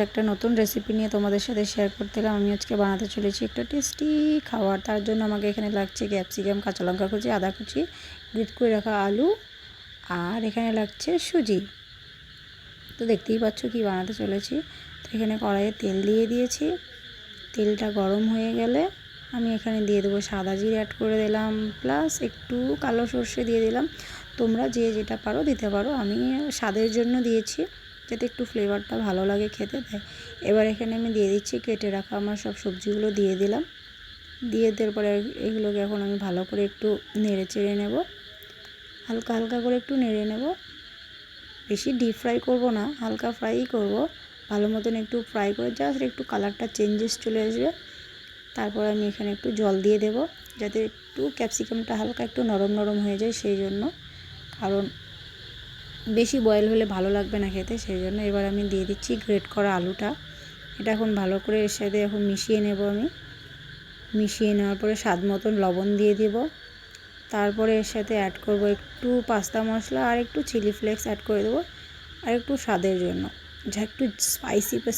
একটা নতুন রেসিপি নিয়ে তোমাদের সাথে শেয়ার করতে এলাম। আমি আজকে বানাতে চলেছি একটা টেস্টি খাবার। তার জন্য আমাকে এখানে লাগছে ক্যাপসিকাম, কাঁচা লঙ্কা কুচি, আদা কুচি, গ্রেট করে রাখা আলু, আর এখানে লাগছে সুজি। তো দেখতেই পাচ্ছ কি বানাতে চলেছি। তো এখানে কড়াইয়ে তেল দিয়ে দিয়েছি। তেলটা গরম হয়ে গেলে আমি এখানে দিয়ে দেবো সাদা জিরে, অ্যাড করে দিলাম, প্লাস একটু কালো সর্ষে দিয়ে দিলাম। তোমরা যে যেটা পারো দিতে পারো, আমি স্বাদের জন্য দিয়েছি যাতে একটু ফ্লেভারটা ভালো লাগে খেতে। তাই এবার এখানে আমি দিয়ে দিচ্ছি কেটে রাখা আমার সব সবজিগুলো দিয়ে দিলাম। দিয়ে দেওয়ার পরে এগুলোকে এখন আমি ভালো করে একটু নেড়ে চেড়ে নেব, হালকা হালকা করে একটু নেড়ে নেব। বেশি ডিপ ফ্রাই করব না, হালকা ফ্রাই করব। ভালো মতন একটু ফ্রাই করে জাস্ট একটু কালারটা চেঞ্জেস চলে আসবে। তারপর আমি এখানে একটু জল দিয়ে দেব, যাতে একটু ক্যাপসিকামটা হালকা একটু নরম নরম হয়ে যায়, সেই জন্য। কারণ বেশি বয়েল হলে ভালো লাগবে না খেতে, সেই জন্য। এবার আমি দিয়ে দিচ্ছি গ্রেট করা আলুটা। এটা এখন ভালো করে এর সাথে এখন মিশিয়ে নেব আমি। মিশিয়ে নেওয়ার পরে স্বাদ মতন লবণ দিয়ে দেব। তারপরে এর সাথে অ্যাড করব একটু পাস্তা মশলা আর একটু চিলি ফ্লেক্স অ্যাড করে দেবো, আর একটু স্বাদের জন্য। যা একটু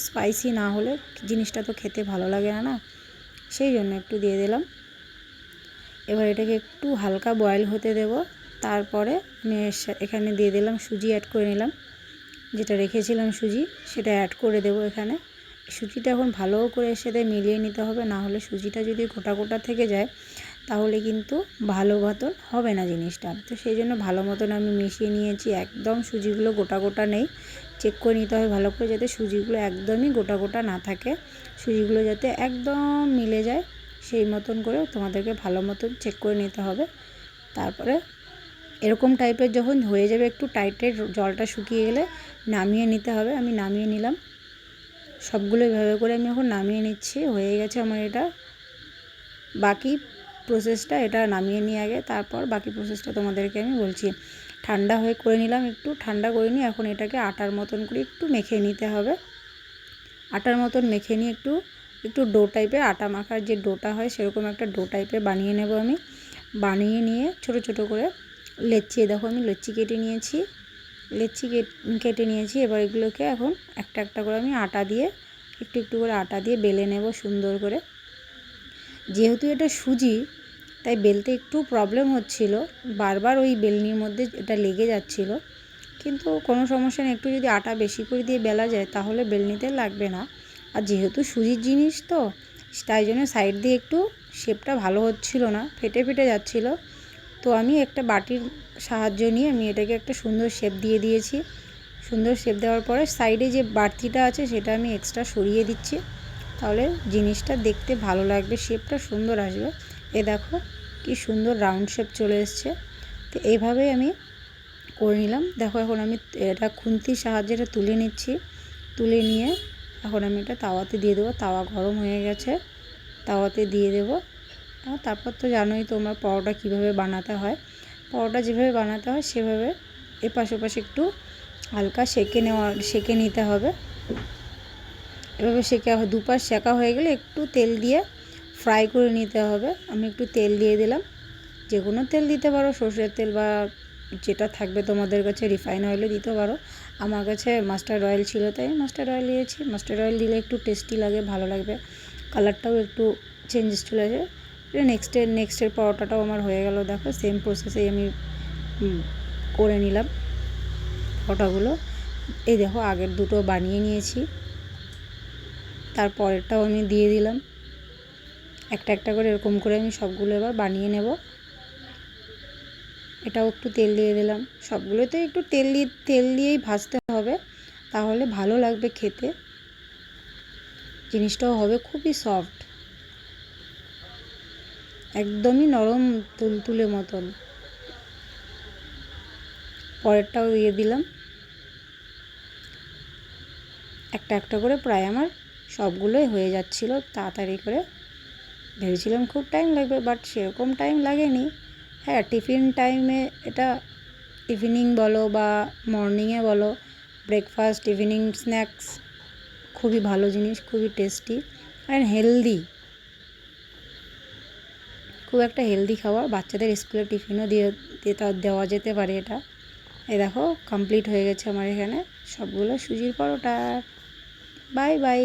স্পাইসি না হলে জিনিসটা তো খেতে ভালো লাগে না, সেই জন্য একটু দিয়ে দিলাম। এবার এটাকে একটু হালকা বয়েল হতে দেব। তারপরে আমি এখানে দিয়ে দিলাম সুজি, অ্যাড করে নিলাম। যেটা রেখেছিলাম সুজি, সেটা অ্যাড করে দেব এখানে। সুজিটা এখন ভালো করে এর সাথে মিলিয়ে নিতে হবে, না হলে সুজিটা যদি গোটা গোটা থেকে যায় তাহলে কিন্তু ভালো মতন হবে না জিনিসটা। তো সেই জন্য ভালো মতন আমি মিশিয়ে নিয়েছি। একদম সুজিগুলো গোটা গোটা নেই, চেক করে নিতে হবে ভালো করে, যাতে সুজিগুলো একদমই গোটা গোটা না থাকে। সুজিগুলো যাতে একদম মিলে যায় সেই মতন করে তোমাদেরকে ভালো মতন চেক করে নিতে হবে। তারপরে এরকম টাইপের যখন হয়ে যাবে, একটু টাইটের, জলটা শুকিয়ে গেলে নামিয়ে নিতে হবে। আমি নামিয়ে নিলাম সবগুলো, এভাবে করে আমি এখন নামিয়ে নিচ্ছি। হয়ে গেছে আমার এটা। বাকি প্রসেসটা এটা নামিয়ে নিয়ে আগে, তারপর বাকি প্রসেসটা তোমাদেরকে আমি বলছি। ঠান্ডা হয়ে করে নিলাম, একটু ঠান্ডা করে নিয়ে এখন এটাকে আটার মতন করে একটু মেখে নিতে হবে। আটার মতন মেখে নিয়ে একটু একটু ডো টাইপের, আটা মাখার যে ডোটা হয় সেরকম একটা ডো টাইপের বানিয়ে নেব আমি। বানিয়ে নিয়ে ছোট ছোট করে লেচি, দেখো আমি লেচি কেটে নিয়েছি, কেটে নিয়েছি। এবার এগুলোকে এখন একটা একটা করে আমি আটা দিয়ে একটু একটু করে আটা দিয়ে বেলে নেব সুন্দর করে। যেহেতু এটা সুজি, তাই বেলতে একটু প্রবলেম হচ্ছিল, বারবার ওই বেলনির মধ্যে এটা লেগে যাচ্ছিল। কিন্তু কোনো সমস্যা নেই, একটু যদি আটা বেশি করে দিয়ে বেলা যায় তাহলে বেলনিতে লাগবে না। আর যেহেতু সুজির জিনিস তো, তাই জন্য সাইড দিয়ে একটু শেপটা ভালো হচ্ছিল না, ফেটে ফেটে যাচ্ছিল। তো আমি একটা বাটির সাহায্য নিয়ে আমি এটাকে একটা সুন্দর শেপ দিয়ে দিয়েছি। সুন্দর শেপ দেওয়ার পরে সাইডে যে বাড়তিটা আছে সেটা আমি এক্সট্রা সরিয়ে দিচ্ছি, তাহলে জিনিসটা দেখতে ভালো লাগবে, শেপটা সুন্দর আসবে। এ দেখো কি সুন্দর রাউন্ড শেপ চলে এসছে। তো এইভাবেই আমি করে নিলাম। দেখো এখন আমি এটা খুন্তির সাহায্যে এটা তুলে নিচ্ছি। তুলে নিয়ে এখন আমি এটা তাওয়াতে দিয়ে দেবো। তাওয়া গরম হয়ে গেছে, তাওয়াতে দিয়ে দেবো। তারপর তো জানোই তোমরা পরোটা কীভাবে বানাতে হয়। পরোটা যেভাবে বানাতে হয় সেভাবে এপাশ ওপাশ একটু হালকা সেঁকে নিতে হবে। এভাবে দুপাশ সেঁকা হয়ে গেলে একটু তেল দিয়ে ফ্রাই করে নিতে হবে। আমি একটু তেল দিয়ে দিলাম, যে কোনো তেল দিতে পারো, সর্ষের তেল বা যেটা থাকবে তোমাদের কাছে, রিফাইন অয়েলও দিতে পারো। আমার কাছে মাস্টার্ড অয়েল ছিল তাই মাস্টার্ড অয়েল দিয়েছি। মাস্টার্ড অয়েল দিলে একটু টেস্টি লাগে, ভালো লাগবে, কালারটাও একটু চেঞ্জেস চলে আসে। নেক্সটের পরোটাটাও আমার হয়ে গেল। দেখো সেম প্রসেসেই আমি করে নিলাম পরোটাগুলো। এই দেখো আগের দুটো বানিয়ে নিয়েছি, তারপরেরটাও আমি দিয়ে দিলাম। একটা একটা করে এরকম করে আমি সবগুলো এবার বানিয়ে নেব। এটাও একটু তেল দিয়ে দিলাম। সবগুলোতে একটু তেল দিয়েই ভাজতে হবে, তাহলে ভালো লাগবে খেতে, জিনিসটাও হবে খুবই সফট, একদমই নরম তুলতুলে মতন। পরেরটাও দিয়ে দিলাম। একটা একটা করে প্রায় আমার সবগুলোই হয়ে যাচ্ছিল তাড়াতাড়ি করে। ভেবেছিলাম খুব টাইম লাগবে, বাট সেরকম টাইম লাগেনি। হ্যাঁ, টিফিন টাইমে এটা, ইভিনিং বলো বা মর্নিংয়ে বলো, ব্রেকফাস্ট, ইভিনিং স্ন্যাক্স, খুবই ভালো জিনিস, খুবই টেস্টি আর হেলদি। খুব একটা হেলদি খাবার, বাচ্চাদের স্কুলের টিফিনও দেওয়া যেতে পারে এটা। এই দেখো কমপ্লিট হয়ে গেছে আমার এখানে সবগুলো সুজির পরোটা। Bye bye.